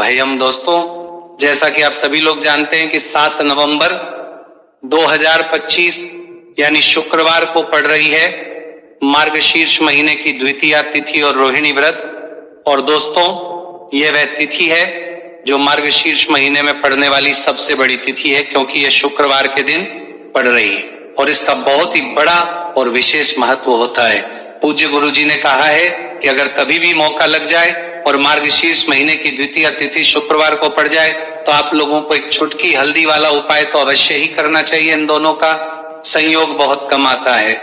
भयम। दोस्तों, जैसा कि आप सभी लोग जानते हैं कि 7 नवंबर 2025 यानी शुक्रवार को पड़ रही है मार्गशीर्ष महीने की द्वितीया तिथि और रोहिणी व्रत। और दोस्तों, यह वह तिथि है जो मार्गशीर्ष महीने में पड़ने वाली सबसे बड़ी तिथि है, क्योंकि यह शुक्रवार के दिन पड़ रही है और इसका बहुत ही बड़ा और विशेष महत्व होता है। पूज्य गुरु जी ने कहा है कि अगर कभी भी मौका लग जाए और मार्गशीर्ष महीने की द्वितीय तिथि शुक्रवार को पड़ जाए तो आप लोगों को एक चुटकी हल्दी वाला उपाय तो अवश्य ही करना चाहिए। इन दोनों का संयोग बहुत कम आता है।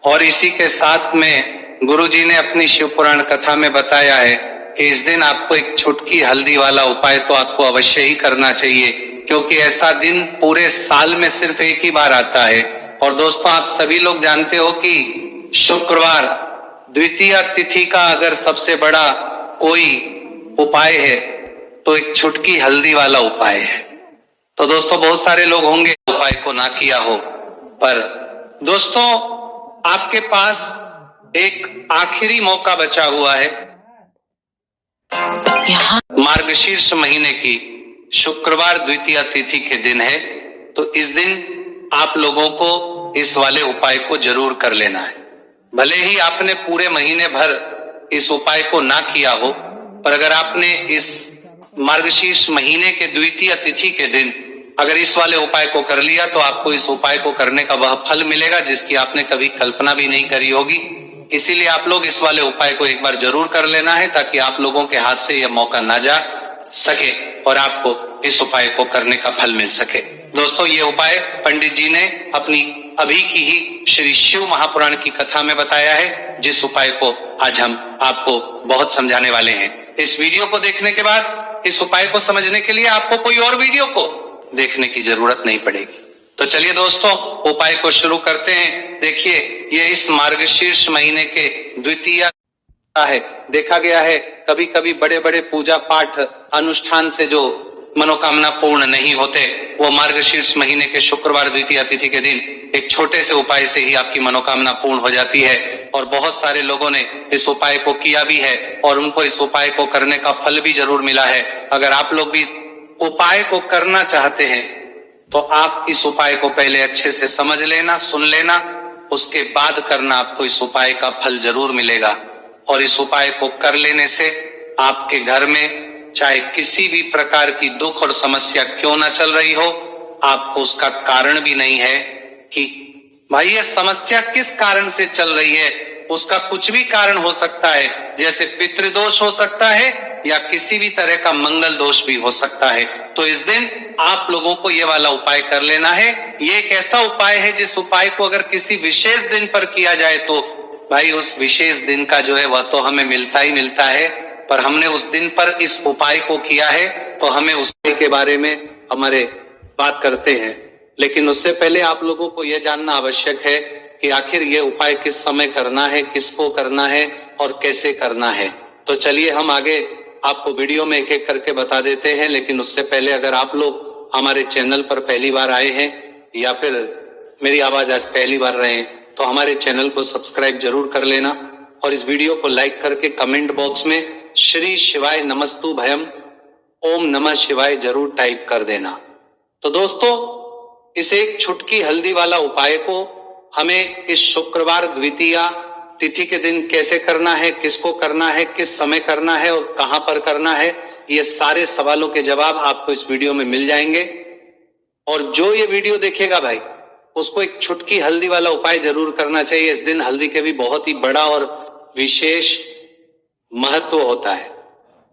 और इसी के साथ में गुरु जी ने अपनी शिव पुराण कथा में बताया है कि इस दिन आपको एक चुटकी हल्दी वाला उपाय तो आपको अवश्य ही करना चाहिए, क्योंकि ऐसा दिन पूरे साल में सिर्फ एक ही बार आता है। और दोस्तों, आप सभी लोग जानते हो कि शुक्रवार द्वितीय तिथि का अगर सबसे बड़ा कोई उपाय है तो एक चुटकी हल्दी वाला उपाय है। तो दोस्तों, बहुत सारे लोग होंगे उपाय को ना किया हो, पर दोस्तों आपके पास एक आखिरी मौका बचा हुआ है। मार्गशीर्ष महीने की शुक्रवार द्वितीय तिथि के दिन है, तो इस दिन आप लोगों को इस वाले उपाय को जरूर कर लेना है। भले ही आपने पूरे महीने भर इस उपाय को ना किया हो, पर अगर आपने इस मार्गशीर्ष महीने के द्वितीय तिथि के दिन अगर इस वाले उपाय को कर लिया तो आपको इस उपाय को करने का वह फल मिलेगा जिसकी आपने कभी कल्पना भी नहीं करी होगी। इसीलिए आप लोग इस वाले उपाय को एक बार जरूर कर लेना है, ताकि आप लोगों के हाथ से यह मौका ना जा सके और आपको इस उपाय को करने का फल मिल सके। दोस्तों, ये उपाय पंडित जी ने अपनी अभी की ही श्री शिव महापुराण की कथा में बताया है, जिस उपाय को आज हम आपको बहुत समझाने वाले हैं। इस वीडियो को देखने के बाद इस उपाय को समझने के लिए आपको कोई और वीडियो को देखने की जरूरत नहीं पड़ेगी। तो चलिए दोस्तों, उपाय को शुरू करते हैं। देखिए, ये इस मार्गशीर्ष महीने के द्वितीय है। देखा गया है कभी कभी बड़े बड़े पूजा पाठ अनुष्ठान से जो मनोकामना पूर्ण नहीं होते, वो मार्गशीर्ष महीने के शुक्रवार द्वितीय तिथि के दिन एक छोटे से उपाय से ही आपकी मनोकामना पूर्ण हो जाती है। और बहुत सारे लोगों ने इस उपाय को किया भी है और उनको इस उपाय को करने का फल भी जरूर मिला है। अगर आप लोग भी इस उपाय को करना चाहते हैं तो आप इस उपाय को पहले अच्छे से समझ लेना, सुन लेना, उसके बाद करना, आपको इस उपाय का फल जरूर मिलेगा। और इस उपाय को कर लेने से आपके घर में चाहे किसी भी प्रकार की दुख और समस्या क्यों ना चल रही हो, आपको उसका कारण भी नहीं है कि भाई ये समस्या किस कारण से चल रही है। उसका कुछ भी कारण हो सकता है, जैसे पितृदोष हो सकता है या किसी भी तरह का मंगल दोष भी हो सकता है। तो इस दिन आप लोगों को ये वाला उपाय कर लेना है। ये एक ऐसा उपाय है जिस उपाय को अगर किसी विशेष दिन पर किया जाए तो भाई उस विशेष दिन का जो है वह तो हमें मिलता ही मिलता है, पर हमने उस दिन पर इस उपाय को किया है तो हमें उसके के बारे में हमारे बात करते हैं। लेकिन उससे पहले आप लोगों को यह जानना आवश्यक है कि आखिर ये उपाय किस समय करना है, किसको करना है और कैसे करना है। तो चलिए हम आगे आपको वीडियो में एक एक करके बता देते हैं। लेकिन उससे पहले अगर आप लोग हमारे चैनल पर पहली बार आए हैं या फिर मेरी आवाज आज पहली बार रहे हैं तो हमारे चैनल को सब्सक्राइब जरूर कर लेना और इस वीडियो को लाइक करके कमेंट बॉक्स में श्री शिवाय नमस्तु भयम ओम नमः शिवाय जरूर टाइप कर देना। तो दोस्तों, इस एक छुटकी हल्दी वाला उपाय को हमें इस शुक्रवार द्वितीया तिथि के दिन कैसे करना है, किसको करना है, किस समय करना है और कहां पर करना है, ये सारे सवालों के जवाब आपको इस वीडियो में मिल जाएंगे। और जो ये वीडियो देखेगा भाई, उसको एक छुटकी हल्दी वाला उपाय जरूर करना चाहिए। इस दिन हल्दी के भी बहुत ही बड़ा और विशेष महत्व होता है।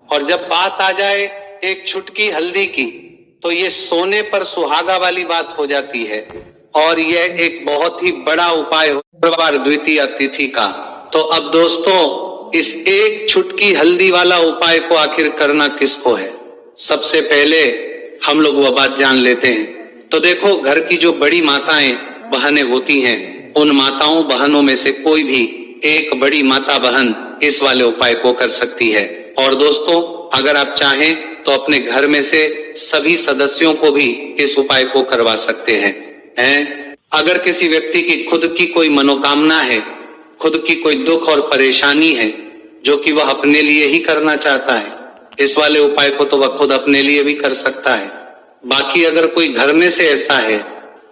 और जब बात आ जाए एक छुटकी हल्दी की, तो ये सोने पर सुहागा वाली बात हो जाती है और यह एक बहुत ही बड़ा उपाय हो शुक्रवार द्वितीय तिथि का। तो अब दोस्तों, इस एक छुटकी हल्दी वाला उपाय को आखिर करना किसको है, सबसे पहले हम लोग वह बात जान लेते हैं। तो देखो, घर की जो बड़ी माताएं बहनें होती हैं, उन माताओं बहनों में से कोई भी एक बड़ी माता बहन इस वाले उपाय को कर सकती है। और दोस्तों, अगर आप चाहें तो अपने घर में से सभी सदस्यों को भी इस उपाय को करवा सकते हैं। अगर किसी व्यक्ति की खुद की कोई मनोकामना है, खुद की कोई दुख और परेशानी है जो कि वह अपने लिए ही करना चाहता है, इस वाले उपाय को तो वह खुद अपने लिए भी कर सकता है। बाकी अगर कोई घर में से ऐसा है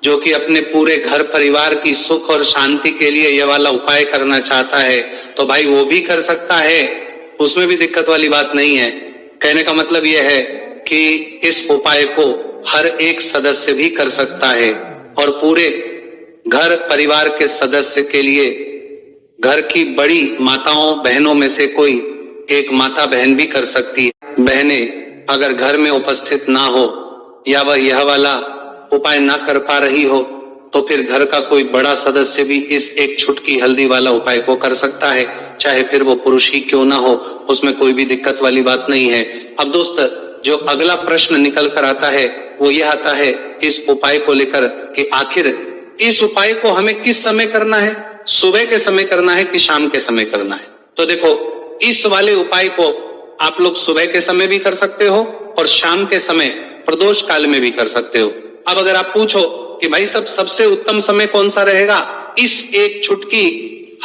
जो कि अपने पूरे घर परिवार की सुख और शांति के लिए यह वाला उपाय करना चाहता है तो भाई वो भी कर सकता है, उसमें भी दिक्कत वाली बात नहीं है। कहने का मतलब यह है कि इस उपाय को हर एक सदस्य भी कर सकता है और पूरे घर परिवार के सदस्य के लिए घर की बड़ी माताओं बहनों में से कोई एक माता बहन भी कर सकती है। बहनें अगर घर में उपस्थित ना हो या वह यह वाला उपाय ना कर पा रही हो तो फिर घर का कोई बड़ा सदस्य भी इस एक छुटकी हल्दी वाला उपाय को कर सकता है, चाहे फिर वो पुरुष ही क्यों ना हो, उसमें कोई भी दिक्कत वाली बात नहीं है। अब दोस्त, जो अगला प्रश्न निकल कर आता है वो यह आता है इस उपाय को लेकर कि आखिर इस उपाय को हमें किस समय करना है, सुबह के समय करना है कि शाम के समय करना है। तो देखो, इस वाले उपाय को आप लोग सुबह के समय भी कर सकते हो और शाम के समय प्रदोष काल में भी कर सकते हो। अब अगर आप पूछो कि भाई सबसे उत्तम समय कौन सा रहेगा इस एक छुटकी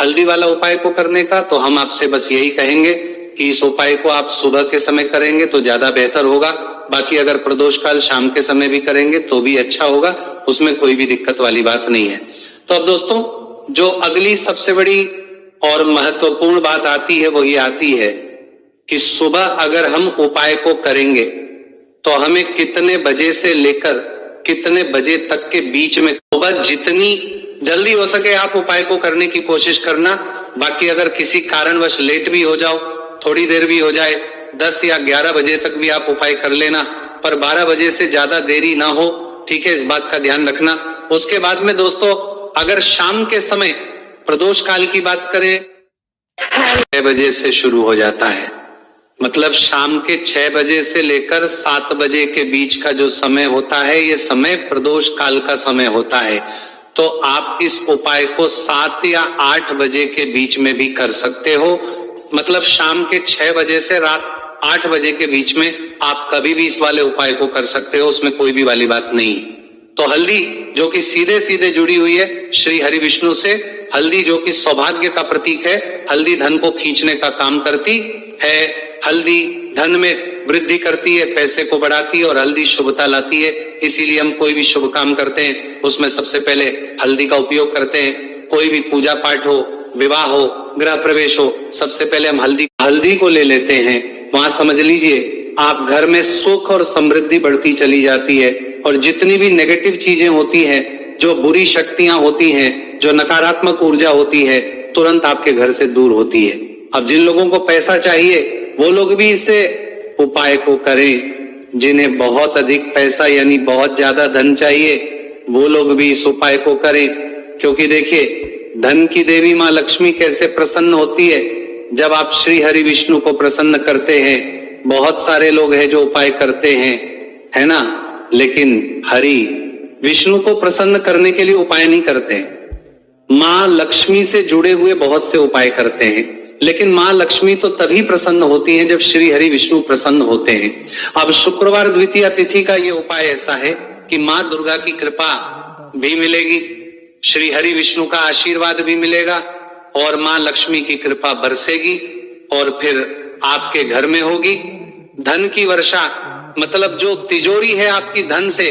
हल्दी वाला उपाय को करने का, तो हम आपसे बस यही कहेंगे कि इस उपाय को आप सुबह के समय करेंगे तो ज्यादा बेहतर होगा। बाकी अगर प्रदोष काल शाम के समय भी करेंगे तो भी अच्छा होगा, उसमें कोई भी दिक्कत वाली बात नहीं है। तो अब दोस्तों, जो अगली सबसे बड़ी और महत्वपूर्ण बात आती है वो ये आती है कि सुबह अगर हम उपाय को करेंगे तो हमें कितने बजे से लेकर कितने बजे तक के बीच में, सुबह जितनी जल्दी हो सके आप उपाय को करने की कोशिश करना। बाकी अगर किसी कारणवश लेट भी हो जाओ, थोड़ी देर भी हो जाए, 10 या 11 बजे तक भी आप उपाय कर लेना, पर 12 बजे से ज्यादा देरी ना हो, ठीक है, इस बात का ध्यान रखना। उसके बाद में दोस्तों, अगर शाम के समय प्रदोष काल की बात करें 6 बजे से शुरू हो जाता है, मतलब शाम के 6 बजे से लेकर 7 बजे के बीच का जो समय होता है ये समय प्रदोष काल का समय होता है। तो आप इस उपाय को 7 या 8 बजे के बीच में भी कर सकते हो, मतलब शाम के 6 बजे से रात 8 बजे के बीच में आप कभी भी इस वाले उपाय को कर सकते हो, उसमें कोई भी वाली बात नहीं। तो हल्दी जो कि सीधे सीधे जुड़ी हुई है श्री हरि विष्णु से, हल्दी जो कि सौभाग्य का प्रतीक है, हल्दी धन को खींचने का काम करती है, हल्दी धन में वृद्धि करती है, पैसे को बढ़ाती है और हल्दी शुभता लाती है। इसीलिए हम कोई भी शुभ काम करते हैं उसमें सबसे पहले हल्दी का उपयोग करते हैं। कोई भी पूजा पाठ हो, विवाह हो, गृह प्रवेश हो, सबसे पहले हम हल्दी को ले लेते हैं। वहां समझ लीजिए आप घर में सुख और समृद्धि बढ़ती चली जाती है और जितनी भी नेगेटिव चीजें होती हैं, जो बुरी शक्तियां होती हैं, जो नकारात्मक ऊर्जा होती है, तुरंत आपके घर से दूर होती है। अब जिन लोगों को पैसा चाहिए वो लोग भी इसे उपाय को करें, जिन्हें बहुत अधिक पैसा यानी बहुत ज्यादा धन चाहिए वो लोग भी इस उपाय को करें, क्योंकि देखिए धन की देवी माँ लक्ष्मी कैसे प्रसन्न होती है जब आप श्री हरि विष्णु को प्रसन्न करते हैं। बहुत सारे लोग हैं जो उपाय करते हैं, है ना, लेकिन हरि विष्णु को प्रसन्न करने के लिए उपाय नहीं करते। माँ लक्ष्मी से जुड़े हुए बहुत से उपाय करते हैं, लेकिन माँ लक्ष्मी तो तभी प्रसन्न होती हैं जब श्री हरि विष्णु प्रसन्न होते हैं। अब शुक्रवार द्वितीया तिथि का ये उपाय ऐसा है कि माँ दुर्गा की कृपा भी मिलेगी, श्री हरि विष्णु का आशीर्वाद भी मिलेगा और माँ लक्ष्मी की कृपा बरसेगी और फिर आपके घर में होगी धन की वर्षा। मतलब जो तिजोरी है आपकी धन से